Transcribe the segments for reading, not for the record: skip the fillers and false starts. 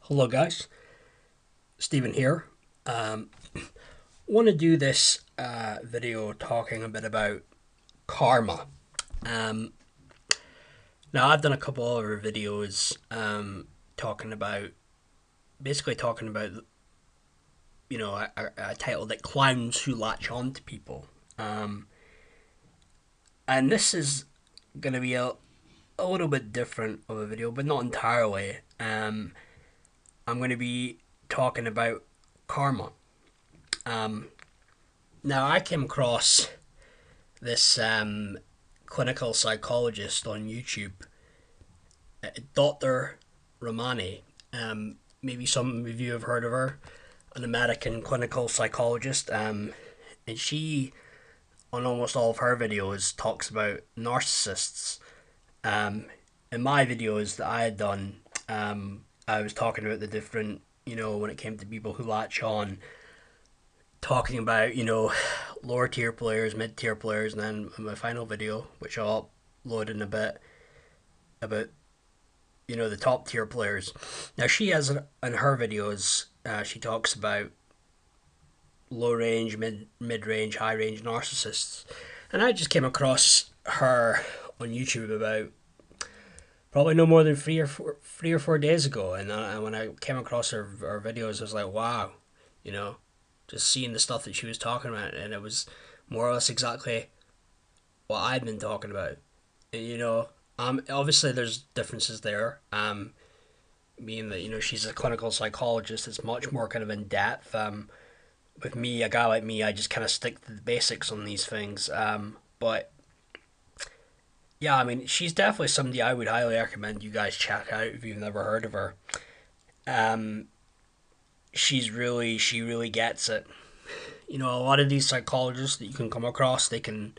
Hello, guys. Stephen here. Um, Want to do this video talking a bit about karma. Um, Now, I've done a couple other videos talking about basically talking about a title that clowns who latch on to people. And this is going to be a little bit different of a video, but not entirely. I'm going to be talking about karma. Um, Now, I came across this clinical psychologist on YouTube, Dr. Romani. Maybe some of you have heard of her, an American clinical psychologist. And she, on almost all of her videos, talks about narcissists. In my videos that I had done, I was talking about the different, when it came to people who latch on, talking about, lower tier players, mid tier players, and then in my final video, which I'll upload in a bit, about, the top tier players. Now, she has, in her videos, she talks about low range, mid range, high range narcissists. And I just came across her on YouTube about probably no more than 3 or 4 days ago. And when I came across her videos, I was like, wow, you know, just seeing the stuff that she was talking about, and it was more or less exactly what I'd been talking about. And, obviously there's differences there. Being that she's a clinical psychologist, it's much more kind of in depth. With me, a guy like me, I just kind of stick to the basics on these things. But yeah, I mean, she's definitely somebody I would highly recommend you guys check out if you've never heard of her. Um, she really gets it. A lot of these psychologists that you can come across, they can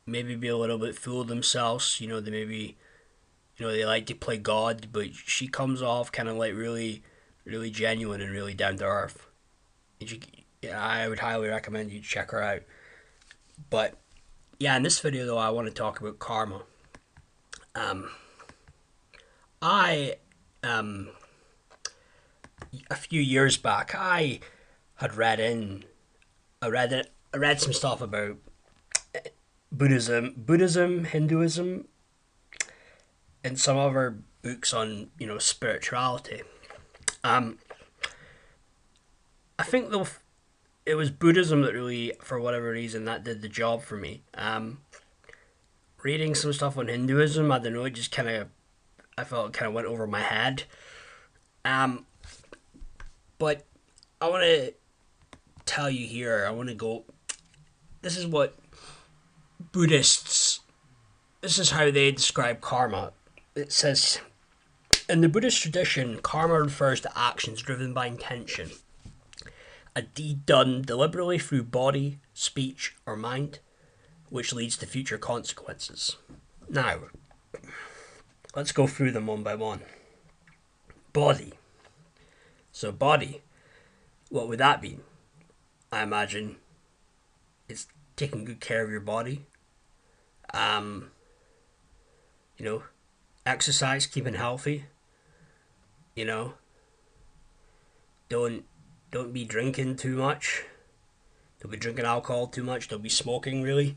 maybe be a little bit full of themselves. They maybe, they like to play God, but she comes off kind of like really, really genuine and really down to earth. And yeah, I would highly recommend you check her out. But yeah, in this video though, I want to talk about karma. Um, I a few years back, I had I read some stuff about Buddhism, Hinduism, and some other books on spirituality. Um, I think though it was Buddhism that really, for whatever reason, that did the job for me. Reading some stuff on Hinduism, I don't know, it just kind of I felt it kind of went over my head. Um, but I want to tell you here. I want to go. This is what Buddhists. This is how they describe karma. It says, in the Buddhist tradition, karma refers to actions driven by intention. A deed done deliberately through body, speech, or mind, which leads to future consequences. Now, let's go through them one by one. Body. So, body, what would that be? I imagine it's taking good care of your body. Um, you know, Exercise, keeping healthy. You know, don't don't be drinking too much. Don't be drinking alcohol too much. Don't be smoking really.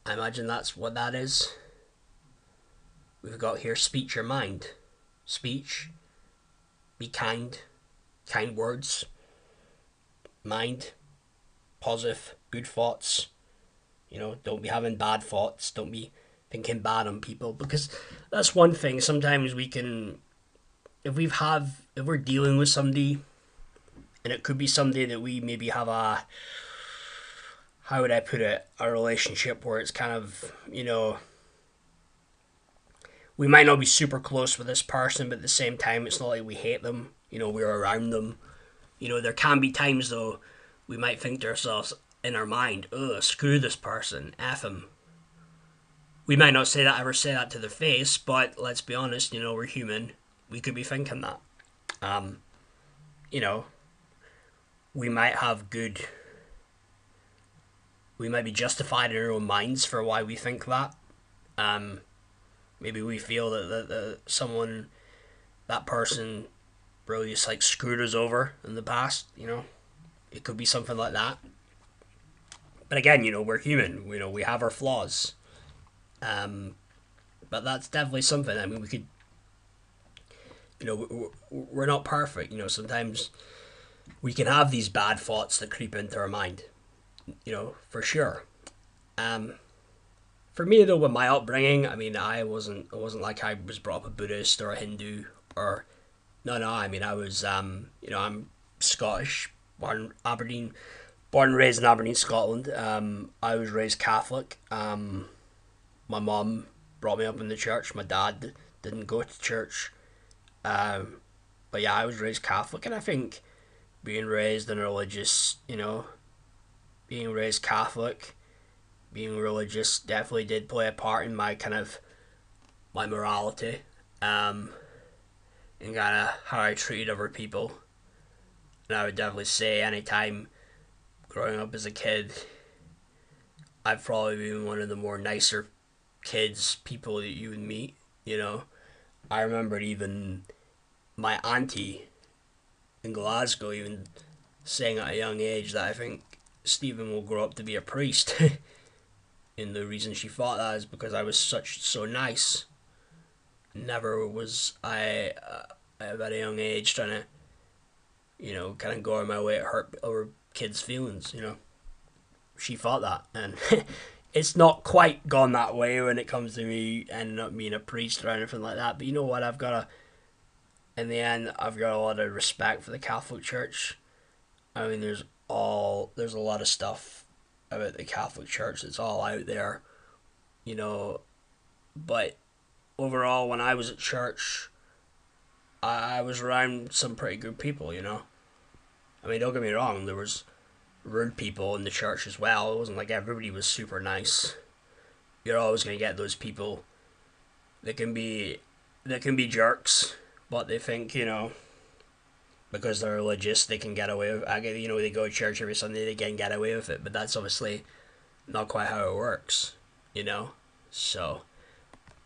I imagine that's what that is. We've got here speech or mind. Speech, be kind words. Mind, positive, good thoughts. Don't be having bad thoughts. Don't be thinking bad on people, because that's one thing. Sometimes we can, if we're dealing with somebody, and it could be somebody that we maybe have a, how would I put it, a relationship where it's kind of, we might not be super close with this person, but at the same time, it's not like we hate them. We're around them. There can be times though, we might think to ourselves in our mind, ugh, screw this person, F him. We might not ever say that to their face, but let's be honest, we're human. We could be thinking that. Um, you know, we might have good, we might be justified in our own minds for why we think that. Um, Maybe we feel that someone, that person really just like screwed us over in the past. It could be something like that. But again, we're human. We have our flaws. But that's definitely something. I mean, we could. We're not perfect. Sometimes we can have these bad thoughts that creep into our mind. For sure. Um, for me though, with my upbringing, I mean, it wasn't like I was brought up a Buddhist or a Hindu or no. I mean, I was I'm Scottish, born and raised in Aberdeen, Scotland. I was raised Catholic. My mom brought me up in the church. My dad didn't go to church. Um, but yeah, I was raised Catholic, and I think being raised in a religious, being raised Catholic, being religious definitely did play a part in my kind of my morality, and kind of how I treated other people. And I would definitely say, anytime growing up as a kid, I've probably been one of the more nicer kids, people that you would meet. I remember even my auntie in Glasgow even saying at a young age that I think Stephen will grow up to be a priest. And the reason she thought that is because I was so nice. Never was I at a young age trying to kind of go on my way to hurt other kids' feelings. She thought that, and it's not quite gone that way when it comes to me ending up being a priest or anything like that. But you know what? In the end, I've got a lot of respect for the Catholic Church. I mean, there's a lot of stuff about the Catholic Church that's all out there, you know. But overall, when I was at church, I was around some pretty good people. I mean, don't get me wrong, there was rude people in the church as well. It wasn't like everybody was super nice. You're always gonna get those people that can be jerks, but they think because they're religious they can get away with. They go to church every Sunday, they can get away with it, but that's obviously not quite how it works. So,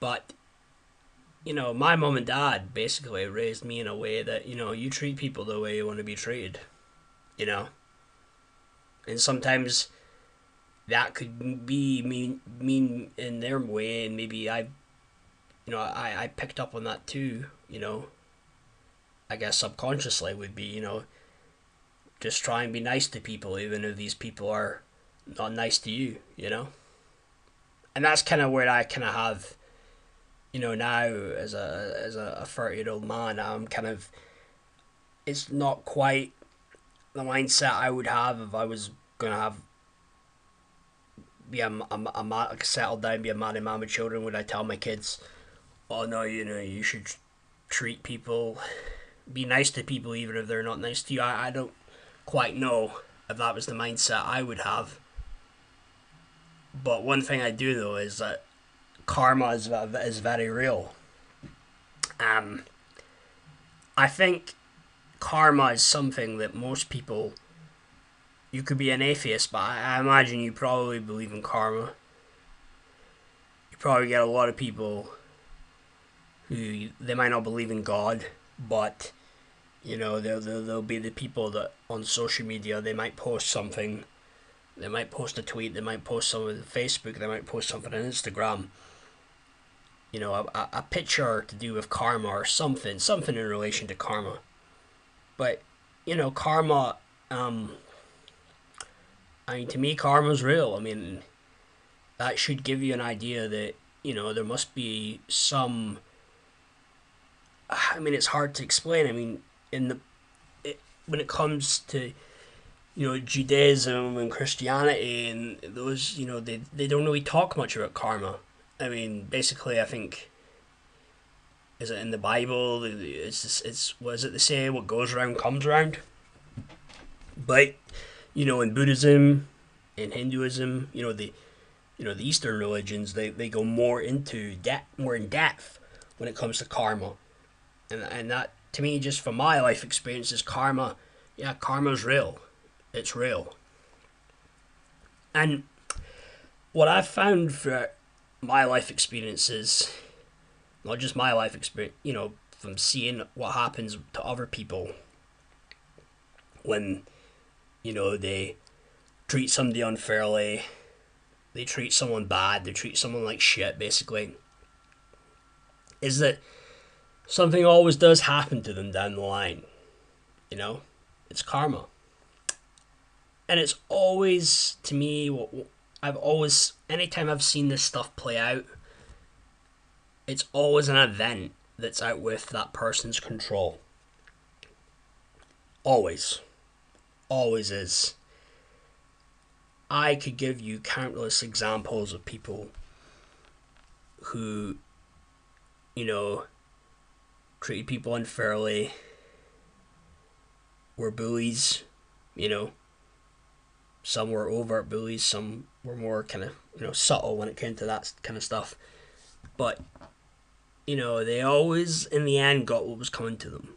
but my mom and dad basically raised me in a way that you treat people the way you want to be treated. You know, and sometimes that could be mean in their way, and maybe I picked up on that too. I guess subconsciously would be just try and be nice to people, even if these people are not nice to you. And that's kind of where I kind of have now as a 30-year-old man. I'm kind of, it's not quite the mindset I would have if I was gonna have be a man, like settle down, be a man and man with children. Would I tell my kids, oh no, you should treat people, be nice to people even if they're not nice to you? I don't quite know if that was the mindset I would have. But one thing I do know is that karma is very real. I think karma is something that most people, you could be an atheist, but I imagine you probably believe in karma. You probably get a lot of people who, they might not believe in God, but they'll be the people that on social media, they might post something, they might post a tweet, they might post something on Facebook, they might post something on Instagram, a picture to do with karma or something in relation to karma. But karma, I mean, to me, karma's real. I mean, that should give you an idea that there must be some. I mean, it's hard to explain. I mean, when it comes to Judaism and Christianity and those, they don't really talk much about karma. I mean, basically, I think, is it in the Bible? It's what is it they say? What goes around comes around. But in Buddhism, in Hinduism, the Eastern religions, they go more into more in depth when it comes to karma, and that, to me, just from my life experiences, karma, yeah, karma's real. It's real. And what I've found for my life experiences, not just my life experience, from seeing what happens to other people when, they treat somebody unfairly, they treat someone bad, they treat someone like shit, basically, is that something always does happen to them down the line. It's karma. And it's always, to me, anytime I've seen this stuff play out, it's always an event that's out with that person's control. Always. Always is. I could give you countless examples of people who, treated people unfairly, were bullies, Some were overt bullies, some were more kind of, subtle when it came to that kind of stuff. But, they always, in the end, got what was coming to them.